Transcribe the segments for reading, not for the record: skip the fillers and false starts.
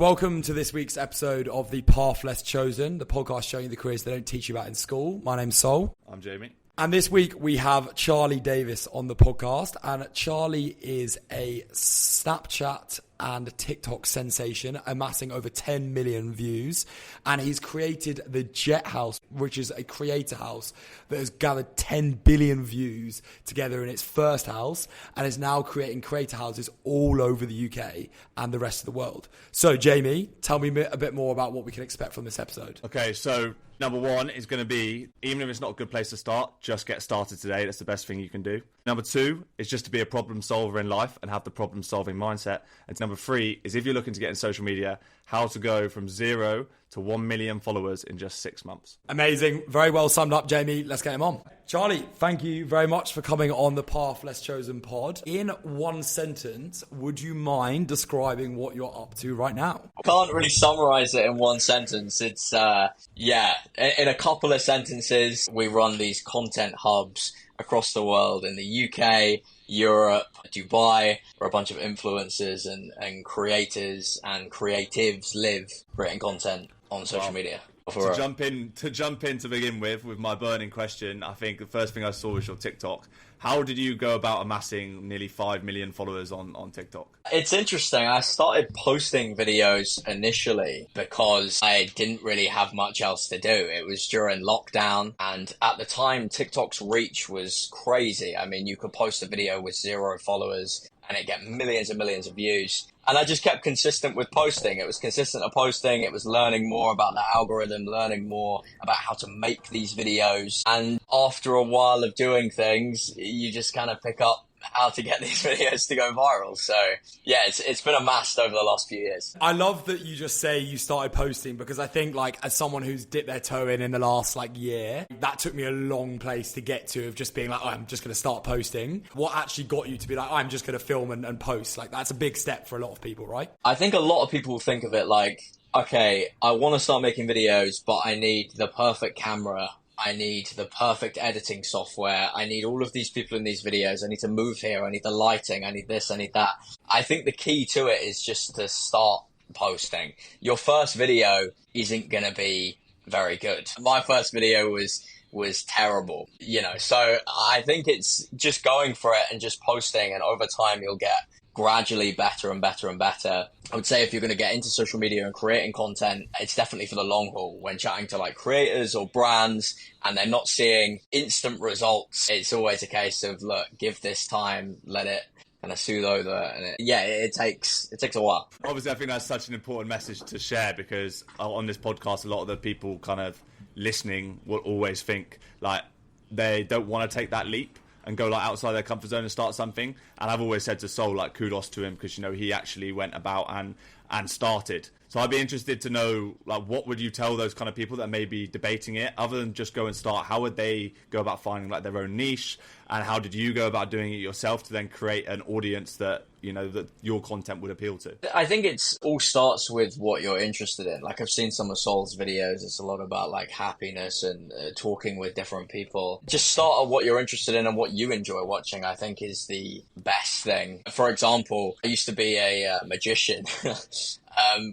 Welcome to this week's episode of The Path Less Chosen, the podcast showing you the careers they don't teach you about in school. My name's Sol. I'm Jamie. And this week we have Charlie Davis on the podcast. And Charlie is a Snapchat and TikTok sensation, amassing over 10 million views. And he's created the Jet House, which is a creator house that has gathered 10 billion views together in its first house and is now creating creator houses all over the UK and the rest of the world. So, Jamie, tell me a bit more about what we can expect from this episode. Okay, so number one is going to be, even if it's not a good place to start, just get started today. That's the best thing you can do. Number two is just to be a problem solver in life and have the problem solving mindset. And number three is if you're looking to get in social media, how to go from 0 to 1 million followers in just 6 months. Amazing. Very well summed up, Jamie. Let's get him on. Charlie, thank you very much for coming on the Path Less Chosen pod. In one sentence, would you mind describing what you're up to right now? I can't really summarize it in one sentence. It's, in a couple of sentences, we run these content hubs across the world in the UK, Europe, Dubai, where a bunch of influencers and creators and creatives live creating content on social media. To jump in to begin with my burning question, I think the first thing I saw was your TikTok. How did you go about amassing nearly 5 million followers on TikTok? It's interesting. I started posting videos initially because I didn't really have much else to do. It was during lockdown, and at the time, TikTok's reach was crazy. I mean, you could post a video with 0 followers and it get millions and millions of views. And I just kept consistent with posting. It was consistent of posting. It was learning more about the algorithm, learning more about how to make these videos. And after a while of doing things, you just kind of pick up how to get these videos to go viral. So yeah, it's been amassed over the last few years. I love that you just say you started posting, because I think, like, as someone who's dipped their toe in the last year, that took me a long place to get to, of just being like, oh, I'm just going to start posting. What actually got you to be like, oh, I'm just going to film and post? Like, that's a big step for a lot of people, right? I think a lot of people think of it like, okay, I want to start making videos, but I need the perfect camera. I need the perfect editing software. I need all of these people in these videos. I need to move here. I need the lighting. I need this. I need that. I think the key to it is just to start posting. Your first video isn't going to be very good. My first video was terrible, so I think it's just going for it and just posting, and over time you'll get gradually better and better and better. I would say if you're going to get into social media and creating content, it's definitely for the long haul. When chatting to creators or brands and they're not seeing instant results, it's always a case of, look, give this time, let it kind of soothe over. And it takes a while. Obviously, I think that's such an important message to share, because on this podcast, a lot of the people kind of listening will always think they don't want to take that leap and go outside their comfort zone and start something. And I've always said to Sol, kudos to him, because he actually went about and started. So I'd be interested to know, what would you tell those kind of people that may be debating it, other than just go and start? How would they go about finding their own niche, and how did you go about doing it yourself to then create an audience that that your content would appeal to? I think it's all starts with what you're interested in. I've seen some of Sol's videos. It's a lot about happiness and talking with different people. Just start at what you're interested in and what you enjoy watching, I think, is the best thing. For example, I used to be a magician.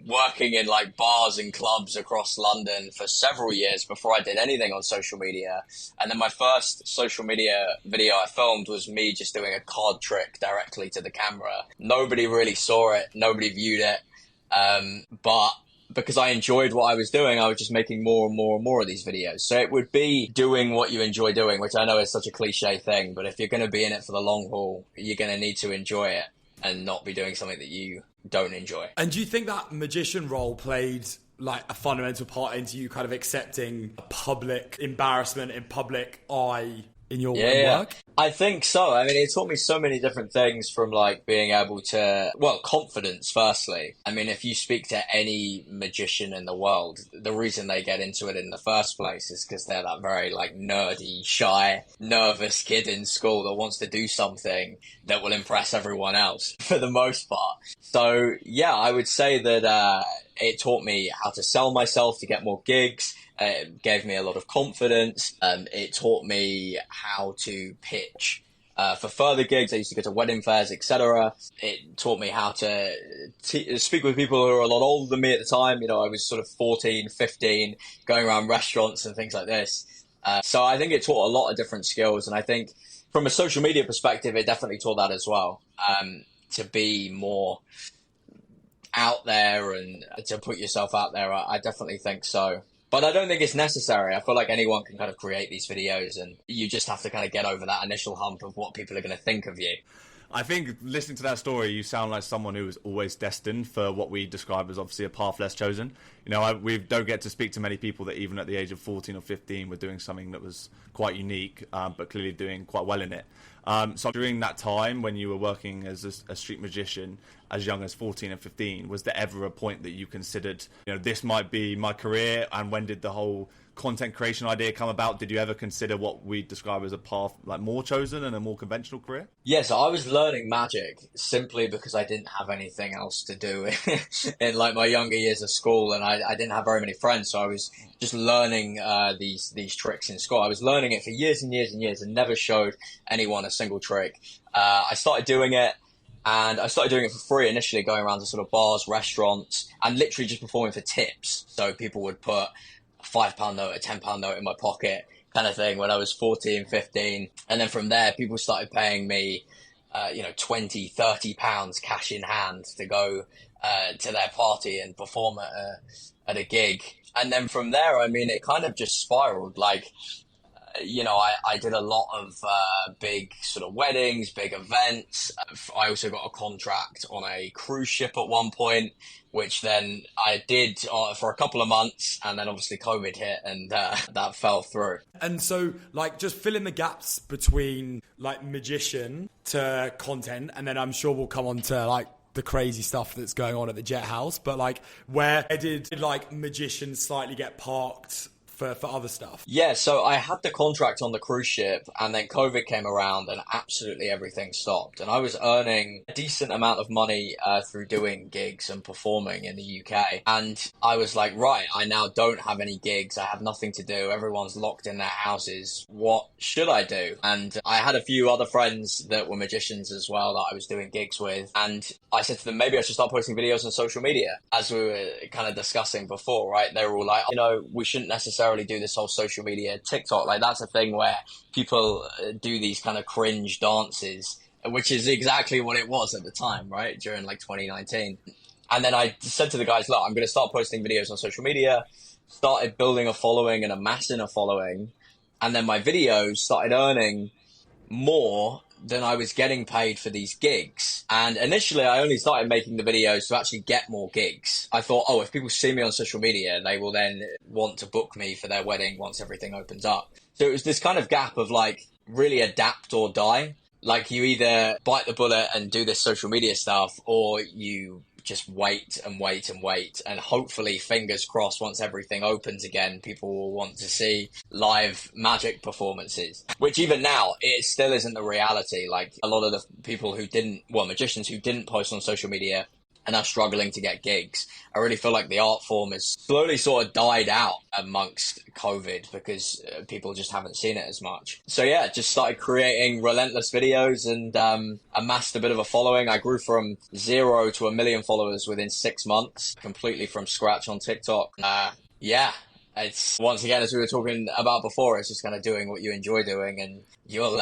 Working in bars and clubs across London for several years before I did anything on social media. And then my first social media video I filmed was me just doing a card trick directly to the camera. Nobody really saw it. Nobody viewed it. But because I enjoyed what I was doing, I was just making more and more and more of these videos. So it would be doing what you enjoy doing, which I know is such a cliche thing, but if you're going to be in it for the long haul, you're going to need to enjoy it and not be doing something that you don't enjoy. And do you think that magician role played a fundamental part into you kind of accepting public embarrassment in public eye in your work? I think so. I mean, it taught me so many different things, from being able to, confidence firstly. I mean, if you speak to any magician in the world, the reason they get into it in the first place is because they're that very nerdy, shy, nervous kid in school that wants to do something that will impress everyone else for the most part. So yeah, I would say that it taught me how to sell myself to get more gigs. It gave me a lot of confidence. It taught me how to pitch for further gigs. I used to go to wedding fairs, etc. It taught me how to speak with people who are a lot older than me at the time. You know, I was sort of 14, 15, going around restaurants and things like this. So I think it taught a lot of different skills. And I think from a social media perspective, it definitely taught that as well, to be more out there and to put yourself out there. I definitely think so. But I don't think it's necessary. I feel like anyone can kind of create these videos, and you just have to kind of get over that initial hump of what people are going to think of you. I think listening to that story, you sound like someone who was always destined for what we describe as obviously a path less chosen. You know, we don't get to speak to many people that even at the age of 14 or 15 were doing something that was quite unique, but clearly doing quite well in it. So during that time when you were working as a street magician, as young as 14 and 15, was there ever a point that you considered, you know, this might be my career? And when did the whole content creation idea come about? Did you ever consider what we describe as a path like more chosen and a more conventional career? Yes, I was learning magic simply because I didn't have anything else to do in like my younger years of school, and I didn't have very many friends, so I was just learning these tricks in school. I was learning it for years and years and years and never showed anyone a single trick. I started doing it, and I started doing it for free initially, going around to sort of bars, restaurants, and literally just performing for tips. So people would put a £5 note, a £10 note in my pocket kind of thing when I was 14, 15. And then from there, people started paying me, 20, £30 cash in hand to go to their party and perform at a gig. And then from there, I mean, it kind of just spiraled. Like, I did a lot of big sort of weddings, big events. I also got a contract on a cruise ship at one point, which then I did for a couple of months, and then obviously COVID hit, and that fell through. And so, like, just fill in the gaps between, like, magician to content, and then I'm sure we'll come on to, like, the crazy stuff that's going on at the Jet House. But, like, where did, like, magician slightly get parked for other stuff? Yeah, so I had the contract on the cruise ship, and then COVID came around and absolutely everything stopped. And I was earning a decent amount of money through doing gigs and performing in the UK. And I was like, right, I now don't have any gigs. I have nothing to do. Everyone's locked in their houses. What should I do? And I had a few other friends that were magicians as well that I was doing gigs with. And I said to them, maybe I should start posting videos on social media, as we were kind of discussing before, right? They were all like, we shouldn't necessarily do this whole social media TikTok. Like, that's a thing where people do these kind of cringe dances, which is exactly what it was at the time, right? During like 2019. And then I said to the guys, look, I'm going to start posting videos on social media, started building a following and amassing a following. And then my videos started earning more than I was getting paid for these gigs. And initially I only started making the videos to actually get more gigs. I thought, if people see me on social media, they will then want to book me for their wedding once everything opens up. So it was this kind of gap of like, really adapt or die. Like, you either bite the bullet and do this social media stuff, or you just wait and wait and wait, and hopefully, fingers crossed, once everything opens again, people will want to see live magic performances, which even now, it still isn't the reality. Like, a lot of the people magicians who didn't post on social media and are struggling to get gigs. I really feel like the art form has slowly sort of died out amongst COVID because people just haven't seen it as much. So yeah, just started creating relentless videos and amassed a bit of a following. I grew from 0 to 1 million followers within 6 months, completely from scratch on TikTok. It's, once again, as we were talking about before, it's just kind of doing what you enjoy doing, and you'll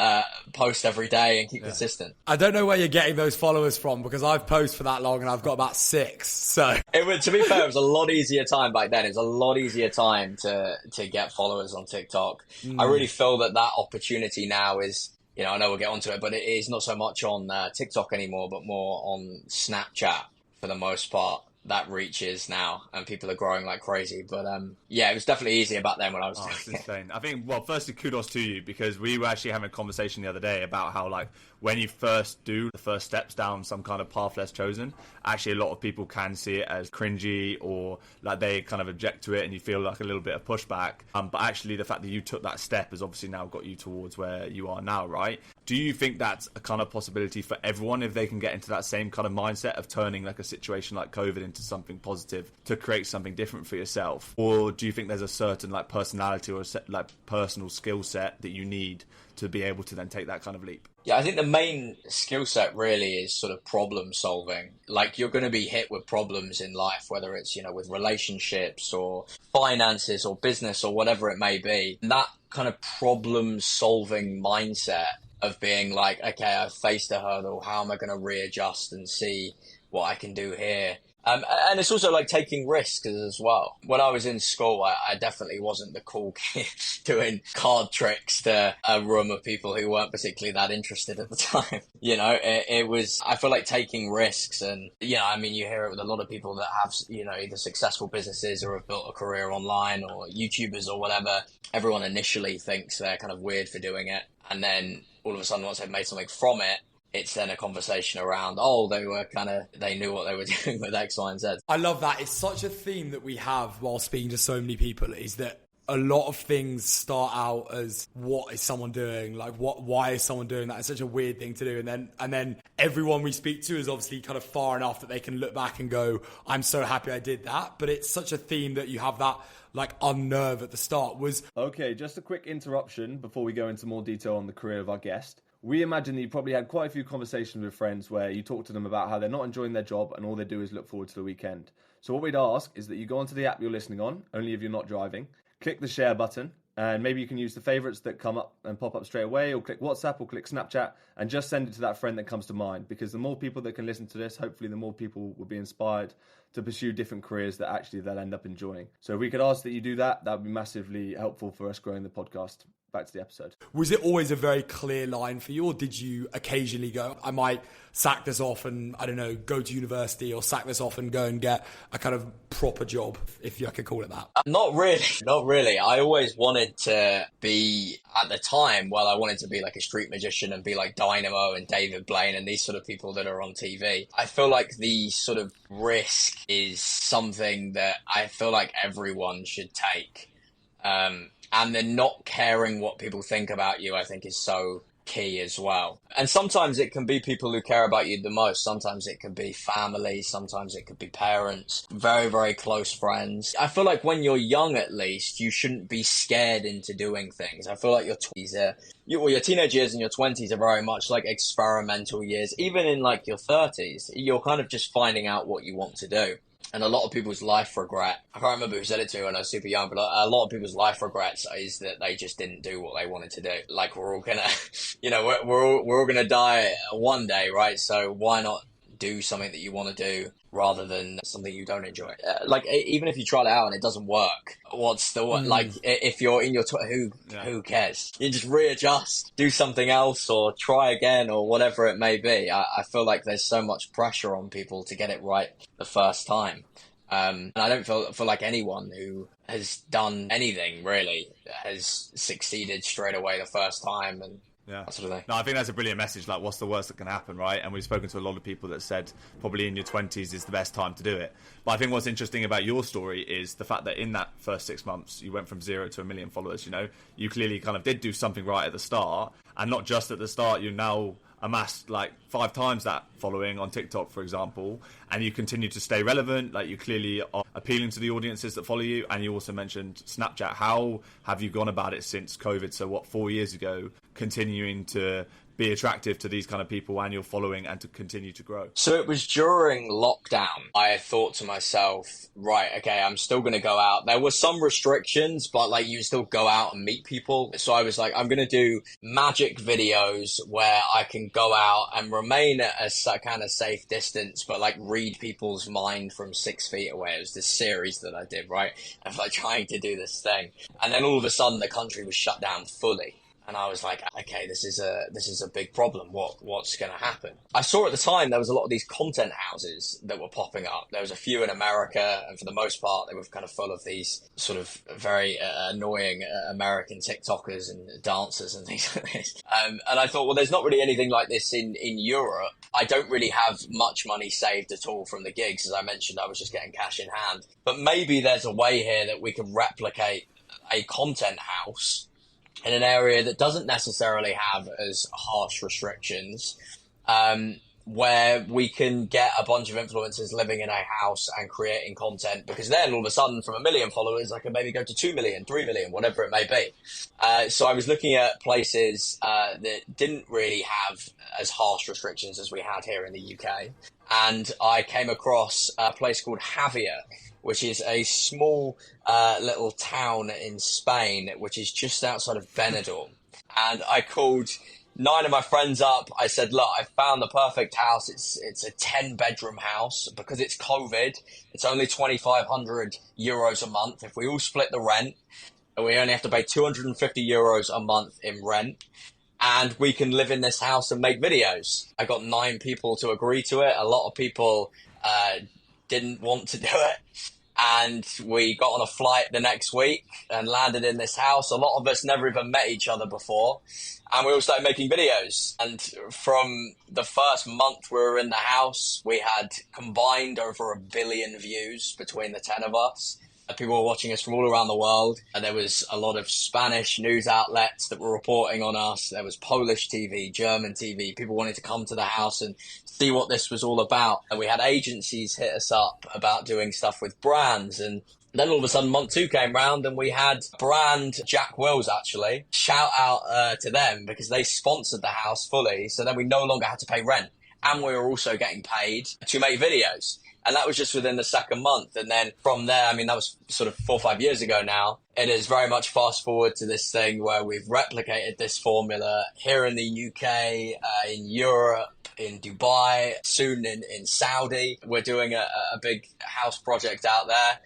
post every day and keep consistent. I don't know where you're getting those followers from, because I've posted for that long and I've got about 6. So to be fair, it was a lot easier time back then. It was a lot easier time to get followers on TikTok. I really feel that opportunity now is, I know we'll get onto it, but it is not so much on TikTok anymore, but more on Snapchat for the most part. That reaches now, and people are growing like crazy. But it was definitely easier back then when I was doing it's insane. I think, well, firstly, kudos to you, because we were actually having a conversation the other day about how, like, when you first do the first steps down some kind of path less chosen, actually a lot of people can see it as cringy, or like they kind of object to it, and you feel like a little bit of pushback. But actually, the fact that you took that step has obviously now got you towards where you are now, right? Do you think that's a kind of possibility for everyone if they can get into that same kind of mindset of turning like a situation like COVID into into something positive to create something different for yourself? Or do you think there's a certain like personality or like personal skill set that you need to be able to then take that kind of leap? Yeah, I think the main skill set really is sort of problem solving. Like, you're going to be hit with problems in life, whether it's, with relationships or finances or business or whatever it may be. And that kind of problem solving mindset of being like, okay, I've faced a hurdle. How am I going to readjust and see what I can do here? And it's also like taking risks as well. When I was in school, I definitely wasn't the cool kid doing card tricks to a room of people who weren't particularly that interested at the time. It was, I feel like taking risks. And, you hear it with a lot of people that have, either successful businesses or have built a career online or YouTubers or whatever. Everyone initially thinks they're kind of weird for doing it. And then all of a sudden, once they've made something from it, it's then a conversation around, they knew what they were doing with X, Y, and Z. I love that. It's such a theme that we have while speaking to so many people, is that a lot of things start out as, what is someone doing? Like, why is someone doing that? It's such a weird thing to do. And then everyone we speak to is obviously kind of far enough that they can look back and go, I'm so happy I did that. But it's such a theme that you have that like unnerve at the start. Okay, just a quick interruption before we go into more detail on the career of our guest. We imagine that you probably had quite a few conversations with friends where you talk to them about how they're not enjoying their job and all they do is look forward to the weekend. So what we'd ask is that you go onto the app you're listening on, only if you're not driving, click the share button, and maybe you can use the favorites that come up and pop up straight away, or click WhatsApp or click Snapchat and just send it to that friend that comes to mind. Because the more people that can listen to this, hopefully the more people will be inspired to pursue different careers that actually they'll end up enjoying. So if we could ask that you do that, that would be massively helpful for us growing the podcast. Back to the episode. Was it always a very clear line for you, or did you occasionally go, I might sack this off and, I don't know, go to university, or sack this off and go and get a kind of proper job, if I could call it that? Not really. I always wanted to be, at the time, I wanted to be like a street magician and be like Dynamo and David Blaine and these sort of people that are on TV. I feel like the sort of risk is something that I feel like everyone should take. And then not caring what people think about you, I think, is so key as well. And sometimes it can be people who care about you the most. Sometimes it could be family. Sometimes it could be parents, very, very close friends. I feel like when you're young, at least, you shouldn't be scared into doing things. I feel like your 20s your teenage years and your 20s are very much like experimental years. Even in like your 30s, you're kind of just finding out what you want to do. And a lot of people's life regret, I can't remember who said it to me when I was super young, but a lot of people's life regrets is that they just didn't do what they wanted to do. Like, we're all gonna, we're all gonna die one day, right? So why not do something that you want to do rather than something you don't enjoy? Even if you try it out and it doesn't work, what's the like? If you're in your who cares? You just readjust, do something else, or try again, or whatever it may be. I feel like there's so much pressure on people to get it right the first time, and I don't feel like anyone who has done anything really has succeeded straight away the first time. And yeah, that sort of thing. No, I think that's a brilliant message. Like, what's the worst that can happen, right? And we've spoken to a lot of people that said probably in your 20s is the best time to do it. But I think what's interesting about your story is the fact that in that first 6 months, you went from 0 to 1 million followers. You clearly kind of did do something right at the start, and not just at the start. You now amassed like 5 times that following on TikTok, for example, and you continue to stay relevant. Like, you clearly are appealing to the audiences that follow you. And you also mentioned Snapchat. How have you gone about it since COVID? So 4 years ago, continuing to be attractive to these kind of people and your following, and to continue to grow? So it was during lockdown. I thought to myself, right, okay, I'm still going to go out. There were some restrictions, but like, you still go out and meet people. So I was like, I'm going to do magic videos where I can go out and remain at a kind of safe distance, but like read people's mind from 6 feet away. It was this series that I did, right? Of like trying to do this thing. And then all of a sudden the country was shut down fully. And I was like, okay, this is a big problem. What's going to happen? I saw at the time there was a lot of these content houses that were popping up. There was a few in America, and for the most part, they were kind of full of these sort of very annoying American TikTokers and dancers and things like this. And I thought, well, there's not really anything like this in Europe. I don't really have much money saved at all from the gigs. As I mentioned, I was just getting cash in hand. But maybe there's a way here that we could replicate a content house in an area that doesn't necessarily have as harsh restrictions, and where we can get a bunch of influencers living in a house and creating content, because then all of a sudden from 1 million followers, I can maybe go to 2 million, 3 million, whatever it may be. So I was looking at places that didn't really have as harsh restrictions as we had here in the UK. And I came across a place called Javier, which is a small little town in Spain, which is just outside of Benidorm. And I called 9 of my friends up. I said, look, I found the perfect house. It's a 10-bedroom house. Because it's COVID, it's only 2,500 euros a month. If we all split the rent, we only have to pay 250 euros a month in rent. And we can live in this house and make videos. I got 9 people to agree to it. A lot of people didn't want to do it. And we got on a flight the next week and landed in this house. A lot of us never even met each other before. And we all started making videos. And from the first month we were in the house, we had combined over 1 billion views between the 10 of us. People were watching us from all around the world. And there was a lot of Spanish news outlets that were reporting on us. There was Polish TV, German TV. People wanted to come to the house and see what this was all about. And we had agencies hit us up about doing stuff with brands. And then all of a sudden, month 2 came round and we had brand Jack Wills, actually. Shout out to them, because they sponsored the house fully. So then we no longer had to pay rent. And we were also getting paid to make videos. And that was just within the second month. And then from there, I mean, that was sort of 4 or 5 years ago now. It is very much fast forward to this thing where we've replicated this formula here in the UK, in Europe, in Dubai, soon in Saudi. We're doing a big house project out there.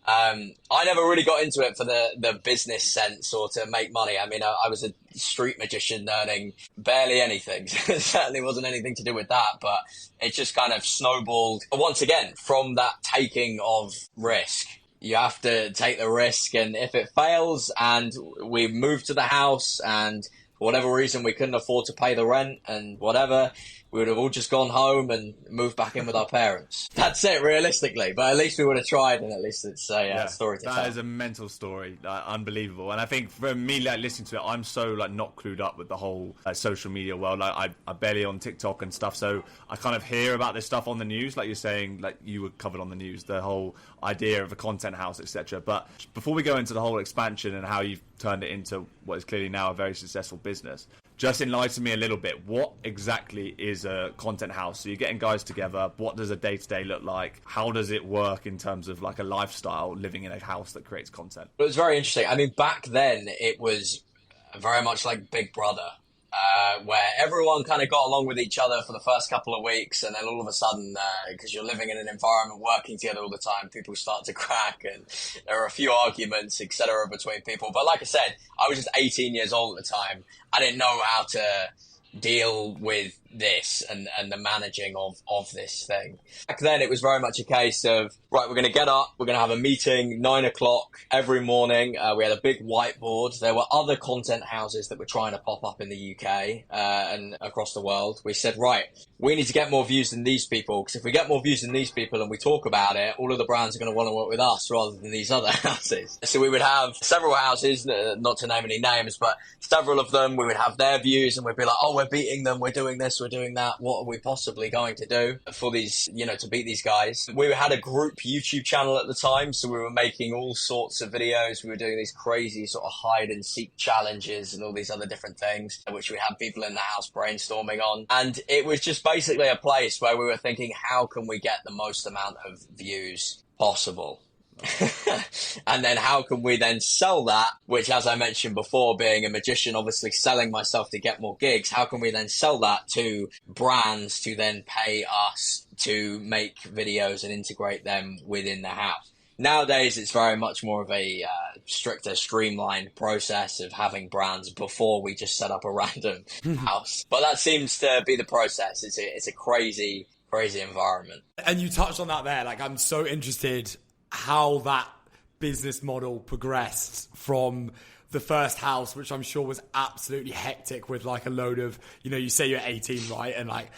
I never really got into it for the business sense or to make money. I mean, I was a street magician earning barely anything. It certainly wasn't anything to do with that, but it just kind of snowballed once again from that taking of risk. You have to take the risk, and if it fails and we move to the house and for whatever reason we couldn't afford to pay the rent and whatever, we would have all just gone home and moved back in with our parents. That's it, realistically. But at least we would have tried, and at least it's a story to tell. That is a mental story, unbelievable. And I think for me, like listening to it, I'm so like not clued up with the whole social media world. Like I barely on TikTok and stuff, so I kind of hear about this stuff on the news, like you're saying, like you were covered on the news, the whole idea of a content house, etc. But before we go into the whole expansion and how you've turned it into what is clearly now a very successful business, just enlighten me a little bit. What exactly is a content house? So you're getting guys together. What does a day-to-day look like? How does it work in terms of like a lifestyle living in a house that creates content? It was very interesting. I mean, back then it was very much like Big Brother, where everyone kind of got along with each other for the first couple of weeks, and then all of a sudden, because you're living in an environment, working together all the time, people start to crack, and there are a few arguments, etc., between people. But like I said, I was just 18 years old at the time. I didn't know how to deal with this and the managing of this thing. Back then, it was very much a case of, right, we're going to get up, we're going to have a meeting 9 o'clock every morning. We had a big whiteboard. There were other content houses that were trying to pop up in the UK and across the world. We said, right, we need to get more views than these people, because if we get more views than these people and we talk about it, all of the brands are going to want to work with us rather than these other houses. So we would have several houses, not to name any names, but several of them, we would have their views and we'd be like, oh, we're beating them, we're doing this, we're doing that. What are we possibly going to do for these, to beat these guys? We had a group YouTube channel at the time, so we were making all sorts of videos. We were doing these crazy sort of hide and seek challenges and all these other different things, which we had people in the house brainstorming on. And it was just basically a place where we were thinking, how can we get the most amount of views possible? And then how can we then sell that, which, as I mentioned before, being a magician, obviously selling myself to get more gigs, how can we then sell that to brands to then pay us to make videos and integrate them within the house? Nowadays, it's very much more of a stricter, streamlined process of having brands before we just set up a random house. But that seems to be the process. It's a crazy environment. And you touched on that there. Like, I'm so interested how that business model progressed from the first house, which I'm sure was absolutely hectic with like a load of, you say you're 18, right? And like,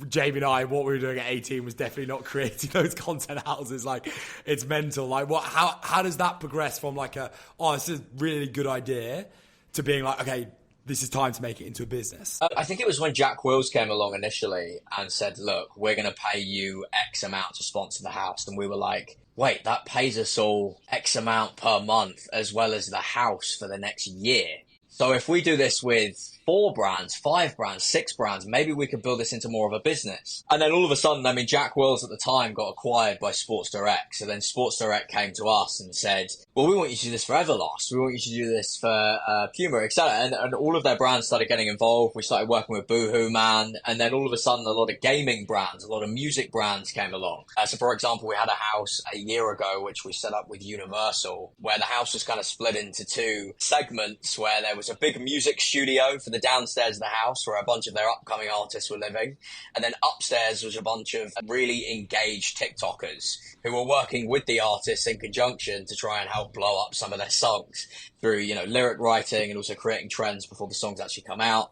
Jamie and I, what we were doing at 18 was definitely not creating those content houses. Like, it's mental. Like, how does that progress from like this is a really good idea to being like, okay, this is time to make it into a business? I think it was when Jack Wills came along initially and said, look, we're going to pay you X amount to sponsor the house. And we were like, wait, that pays us all X amount per month as well as the house for the next year. So if we do this with 4 brands, 5 brands, 6 brands, maybe we could build this into more of a business. And then all of a sudden, I mean, Jack Wills at the time got acquired by Sports Direct. So then Sports Direct came to us and said, well, we want you to do this for Everlast. We want you to do this for Puma, etc. And all of their brands started getting involved. We started working with Boohoo Man. And then all of a sudden, a lot of gaming brands, a lot of music brands came along. So for example, we had a house a year ago, which we set up with Universal, where the house was kind of split into 2 segments, where there was a big music studio for the downstairs of the house where a bunch of their upcoming artists were living. And then upstairs was a bunch of really engaged TikTokers who were working with the artists in conjunction to try and help blow up some of their songs through, you know, lyric writing and also creating trends before the songs actually come out.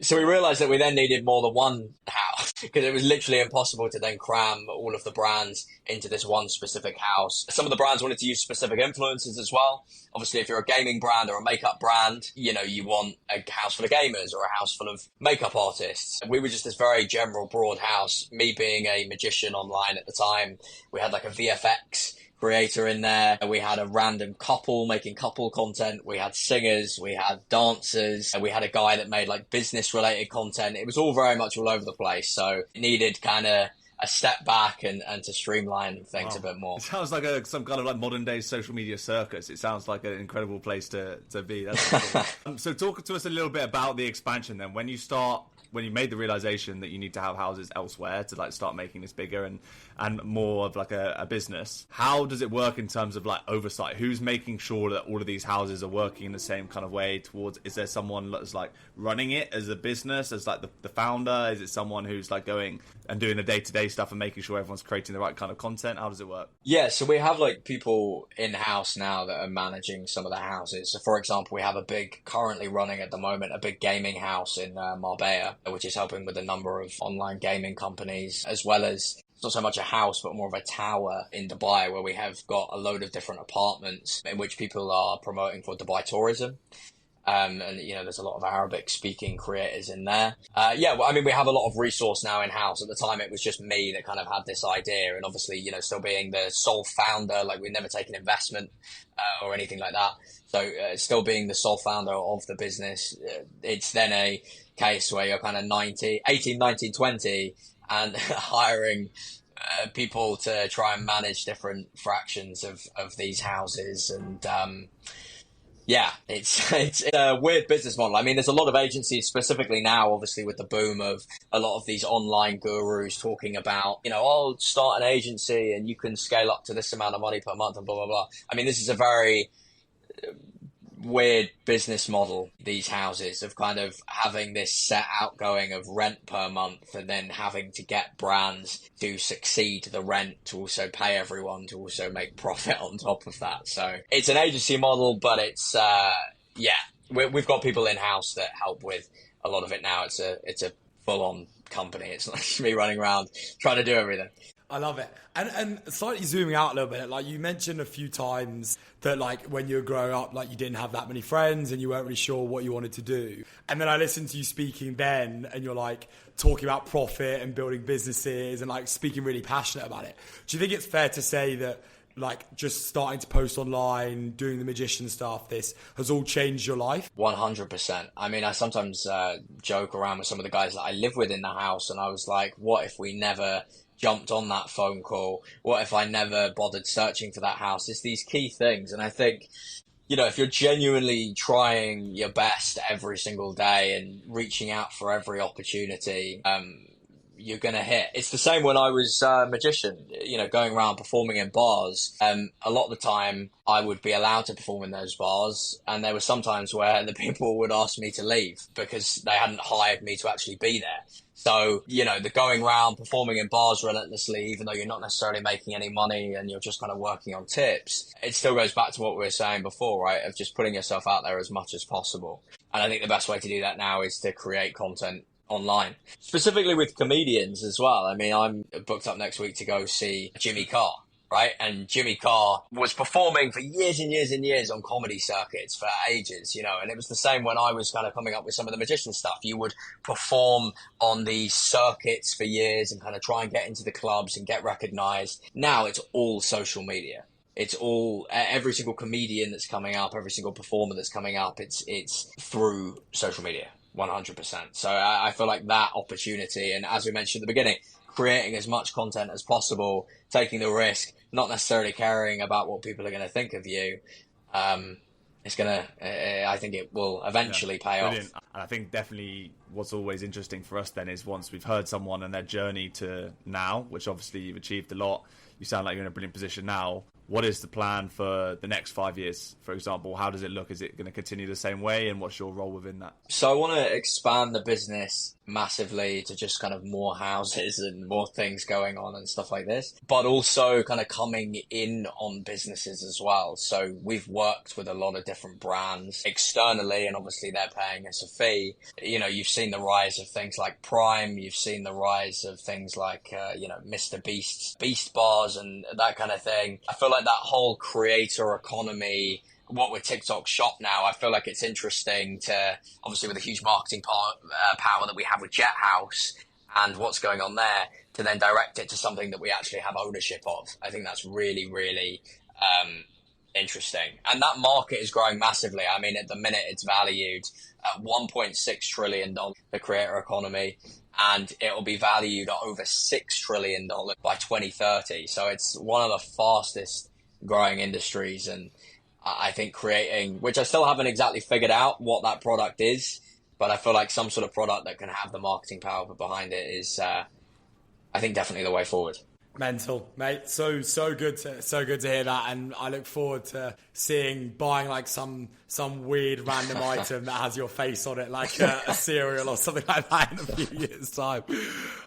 So we realized that we then needed more than one house because it was literally impossible to then cram all of the brands into this one specific house. Some of the brands wanted to use specific influencers as well. Obviously, if you're a gaming brand or a makeup brand, you know, you want a house full of gamers or a house full of makeup artists. We were just this very general, broad house. Me being a magician online at the time, we had like a VFX creator in there. We had a random couple making couple content. We had singers, we had dancers, and we had a guy that made like business related content. It was all very much all over the place. So it needed kind of a step back and to streamline things a bit more. It sounds like some kind of like modern day social media circus. It sounds like an incredible place to be. That's cool. So talk to us a little bit about the expansion then. When you made the realization that you need to have houses elsewhere to like start making this bigger and more of like a business, how does it work in terms of like oversight? Who's making sure that all of these houses are working in the same kind of way towards, is there someone that's like running it as a business, as like the founder? Is it someone who's like going and doing the day-to-day stuff and making sure everyone's creating the right kind of content? How does it work? Yeah, so we have like people in-house now that are managing some of the houses. So for example, we have currently running at the moment, a big gaming house in Marbella, which is helping with a number of online gaming companies, as well as it's not so much a house, but more of a tower in Dubai where we have got a load of different apartments in which people are promoting for Dubai tourism. And, you know, there's a lot of Arabic speaking creators in there. Well, I mean, we have a lot of resource now in house. At the time, it was just me that kind of had this idea. And obviously, you know, still being the sole founder, like we'd never taken investment or anything like that. So still being the sole founder of the business, it's then a case where you're kind of 18, 19, 20 and hiring people to try and manage different fractions of these houses. And it's a weird business model. I mean, there's a lot of agencies specifically now, obviously with the boom of a lot of these online gurus talking about, you know, I'll start an agency and you can scale up to this amount of money per month and blah, blah, blah. I mean, this is a very weird business model, these houses, of kind of having this set outgoing of rent per month and then having to get brands to succeed the rent to also pay everyone to also make profit on top of that. So it's an agency model, but it's we've got people in house that help with a lot of it now. It's a full on company. It's not just me running around trying to do everything. I love it. And slightly zooming out a little bit, like you mentioned a few times that like when you were growing up, like you didn't have that many friends and you weren't really sure what you wanted to do. And then I listened to you speaking then and you're like talking about profit and building businesses and like speaking really passionate about it. Do you think it's fair to say that like just starting to post online, doing the magician stuff, this has all changed your life? 100%. I mean, I sometimes joke around with some of the guys that I live with in the house and I was like, what if we never jumped on that phone call? What if I never bothered searching for that house? It's these key things. And I think, you know, if you're genuinely trying your best every single day and reaching out for every opportunity, you're going to hit. It's the same when I was a magician, you know, going around performing in bars. A lot of the time I would be allowed to perform in those bars. And there were some times where the people would ask me to leave because they hadn't hired me to actually be there. So, you know, the going around performing in bars relentlessly, even though you're not necessarily making any money and you're just kind of working on tips, it still goes back to what we were saying before, right? Of just putting yourself out there as much as possible. And I think the best way to do that now is to create content online, specifically with comedians as well. I mean, I'm booked up next week to go see Jimmy Carr. right? And Jimmy Carr was performing for years and years and years on comedy circuits for ages, you know, and it was the same when I was kind of coming up with some of the magician stuff. You would perform on these circuits for years and kind of try and get into the clubs and get recognized. Now it's all social media. It's all, every single comedian that's coming up, every single performer that's coming up, it's through social media, 100%. So I feel like that opportunity, and as we mentioned at the beginning, creating as much content as possible, taking the risk, not necessarily caring about what people are going to think of you, it's going to, I think it will eventually pay off. And I think definitely what's always interesting for us then is once we've heard someone and their journey to now, which obviously you've achieved a lot, you sound like you're in a brilliant position now. What is the plan for the next 5 years, for example? How does it look? Is it going to continue the same way? And what's your role within that? So I want to expand the business massively to just kind of more houses and more things going on and stuff like this, but also kind of coming in on businesses as well. So we've worked with a lot of different brands externally, and obviously they're paying us a fee. You know, you've seen the rise of things like Prime. You've seen the rise of things like, Mr. Beast's Beast Bars and that kind of thing. I feel like that whole creator economy, what with TikTok Shop now, I feel like it's interesting to, obviously with the huge marketing power that we have with Jet House and what's going on there, to then direct it to something that we actually have ownership of. I think that's really, really interesting. And that market is growing massively. I mean, at the minute it's valued at $1.6 trillion, the creator economy, and it'll be valued at over $6 trillion by 2030. So it's one of the fastest growing industries, and I think creating, which I still haven't exactly figured out what that product is, but I feel like some sort of product that can have the marketing power behind it is, I think, definitely the way forward. Mental, mate. So good to hear that, and I look forward to buying like some weird random item that has your face on it, like a cereal or something like that in a few years' time.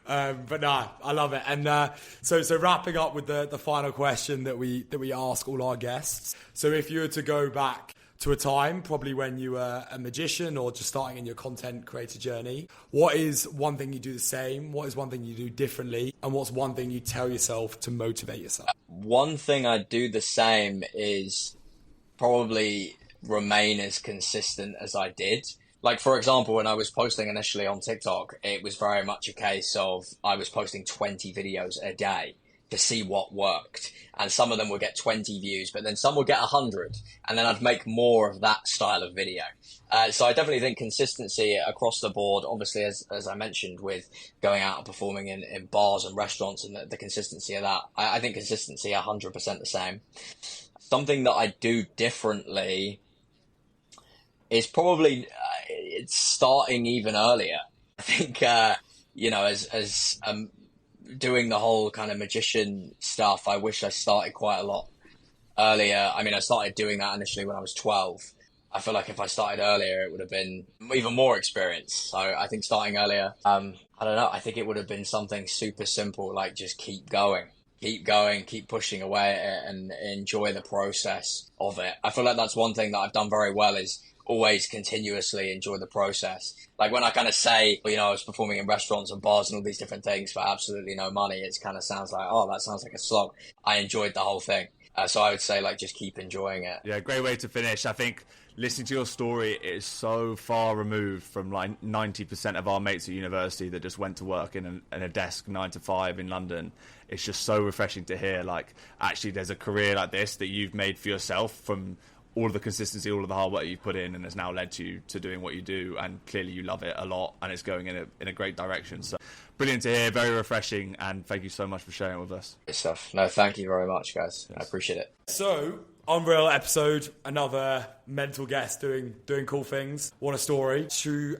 But no, I love it. And so wrapping up with the final question that we ask all our guests. So if you were to go back to a time, probably when you were a magician or just starting in your content creator journey, what is one thing you do the same? What is one thing you do differently? And what's one thing you tell yourself to motivate yourself? One thing I do the same is probably remain as consistent as I did. Like, for example, when I was posting initially on TikTok, it was very much a case of I was posting 20 videos a day to see what worked. And some of them would get 20 views, but then some would get 100. And then I'd make more of that style of video. So I definitely think consistency across the board, obviously, as I mentioned, with going out and performing in bars and restaurants and the consistency of that, I think consistency 100% the same. Something that I do differently is probably it's starting even earlier. I think, as doing the whole kind of magician stuff, I wish I started quite a lot earlier. I mean, I started doing that initially when I was 12. I feel like if I started earlier, it would have been even more experience. So I think starting earlier, I don't know, I think it would have been something super simple, like just keep going, keep pushing away at it and enjoy the process of it. I feel like that's one thing that I've done very well, is always continuously enjoy the process. Like when I kind of say, I was performing in restaurants and bars and all these different things for absolutely no money, it kind of sounds like, oh, that sounds like a slog. I enjoyed the whole thing. So I would say, like, just keep enjoying it. Yeah, great way to finish. I think listening to your story is so far removed from like 90% of our mates at university that just went to work in a desk 9 to 5 in London. It's just so refreshing to hear, like, actually there's a career like this that you've made for yourself from all of the consistency, all of the hard work you've put in, and has now led you to doing what you do. And clearly you love it a lot, and it's going in a great direction. So brilliant to hear, very refreshing, and thank you so much for sharing it with us. Good stuff. No, thank you very much, guys. Yes. I appreciate it. So, unreal episode, another mental guest doing cool things. What a story.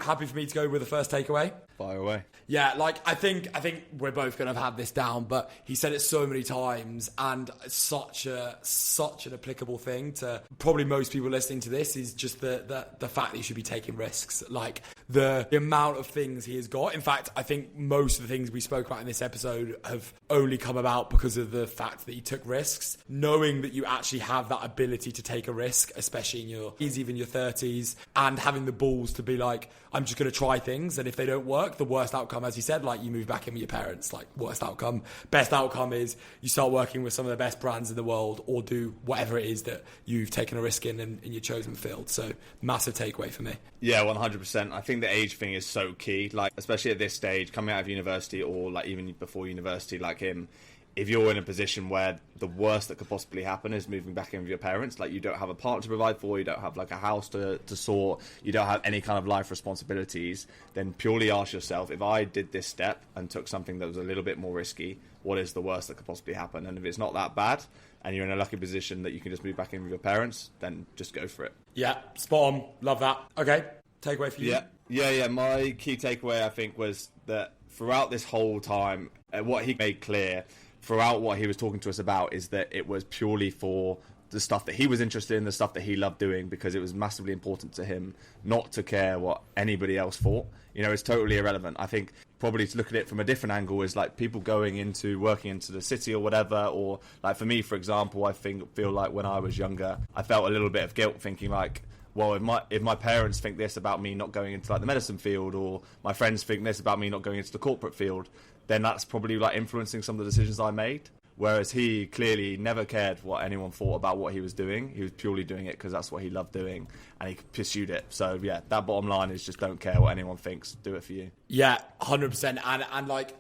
Happy for me to go with the first takeaway? Fire away. Yeah, like I think we're both going to have had this down, but he said it so many times, and such an applicable thing to probably most people listening to this, is just the fact that you should be taking risks. Like the amount of things he has got. In fact, I think most of the things we spoke about in this episode have only come about because of the fact that you took risks. Knowing that you actually have that ability to take a risk, especially in even your 30s, and having the balls to be like, I'm just going to try things, and if they don't work, work. The worst outcome, as you said, like you move back in with your parents, like worst outcome. Best outcome is you start working with some of the best brands in the world, or do whatever it is that you've taken a risk in your chosen field. So massive takeaway for me. Yeah, 100%. I think the age thing is so key, like especially at this stage, coming out of university or like even before university, like him. If you're in a position where the worst that could possibly happen is moving back in with your parents, like you don't have a partner to provide for, you don't have like a house to sort, you don't have any kind of life responsibilities, then purely ask yourself, if I did this step and took something that was a little bit more risky, what is the worst that could possibly happen? And if it's not that bad and you're in a lucky position that you can just move back in with your parents, then just go for it. Yeah, spot on. Love that. Okay, takeaway for you. Yeah. My key takeaway, I think, was that throughout this whole time, what he made clear throughout what he was talking to us about is that it was purely for the stuff that he was interested in, the stuff that he loved doing, because it was massively important to him not to care what anybody else thought. You know, it's totally irrelevant. I think probably to look at it from a different angle is like people working into the city or whatever, or like for me, for example, I feel like when I was younger, I felt a little bit of guilt thinking like, well, if my parents think this about me not going into like the medicine field, or my friends think this about me not going into the corporate field, then that's probably like influencing some of the decisions I made. Whereas he clearly never cared what anyone thought about what he was doing. He was purely doing it because that's what he loved doing, and he pursued it. So yeah, that bottom line is just don't care what anyone thinks. Do it for you. Yeah, 100%. And like,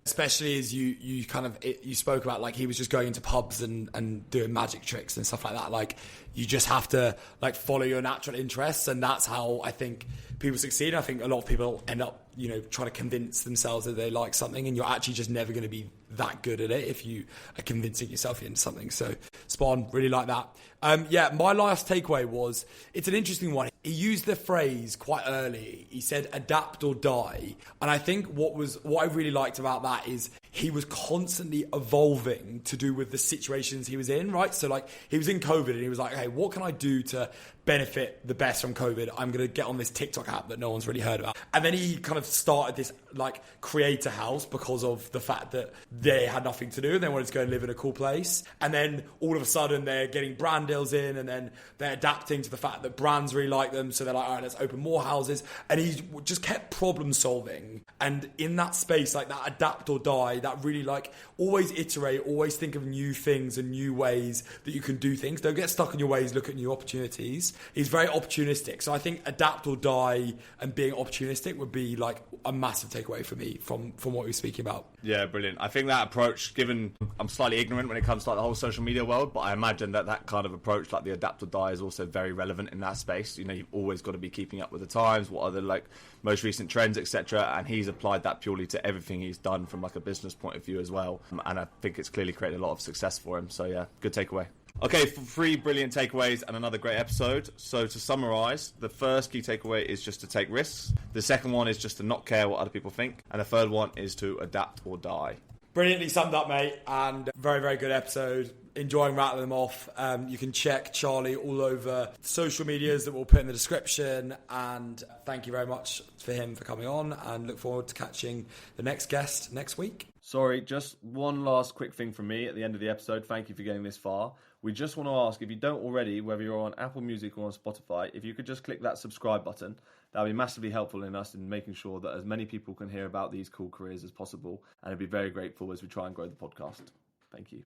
especially as you kind of, you spoke about like he was just going into pubs and doing magic tricks and stuff like that. Like you just have to like follow your natural interests, and that's how I think people succeed. I think a lot of people end up, you know, trying to convince themselves that they like something, and you're actually just never going to be that good at it if you are convincing yourself into something. So spot on, really like that. My last takeaway was, it's an interesting one. He used the phrase quite early. He said adapt or die. And I think what I really liked about that is he was constantly evolving to do with the situations he was in, right? So like he was in COVID and he was like, hey, what can I do to benefit the best from COVID? I'm going to get on this TikTok app that no one's really heard about. And then he kind of started this like creator house because of the fact that they had nothing to do and they wanted to go and live in a cool place. And then all of a sudden they're getting brand deals in, and then they're adapting to the fact that brands really like them. So they're like, all right, let's open more houses. And he just kept problem solving. And in that space, like that adapt or die, that really like always iterate, always think of new things and new ways that you can do things. Don't get stuck in your ways, look at new opportunities. He's very opportunistic. So I think adapt or die and being opportunistic would be like a massive takeaway for me from what we were speaking about. Yeah, brilliant. I think that approach, given I'm slightly ignorant when it comes to like the whole social media world, but I imagine that kind of approach, like the adapt or die, is also very relevant in that space. You know, you've always got to be keeping up with the times, what are the like most recent trends, etc. And he's applied that purely to everything he's done from like a business point of view as well. And I think it's clearly created a lot of success for him. So yeah, good takeaway. Okay, 3 brilliant takeaways and another great episode. So to summarise, the first key takeaway is just to take risks. The second one is just to not care what other people think. And the third one is to adapt or die. Brilliantly summed up, mate, and very, very good episode. Enjoying rattling them off. You can check Charlie all over social medias that we'll put in the description, and thank you very much for him for coming on, and look forward to catching the next guest next week. Sorry, just one last quick thing from me at the end of the episode. Thank you for getting this far. We just want to ask, if you don't already, whether you're on Apple Music or on Spotify, if you could just click that subscribe button. That would be massively helpful in us in making sure that as many people can hear about these cool careers as possible. And I'd be very grateful as we try and grow the podcast. Thank you.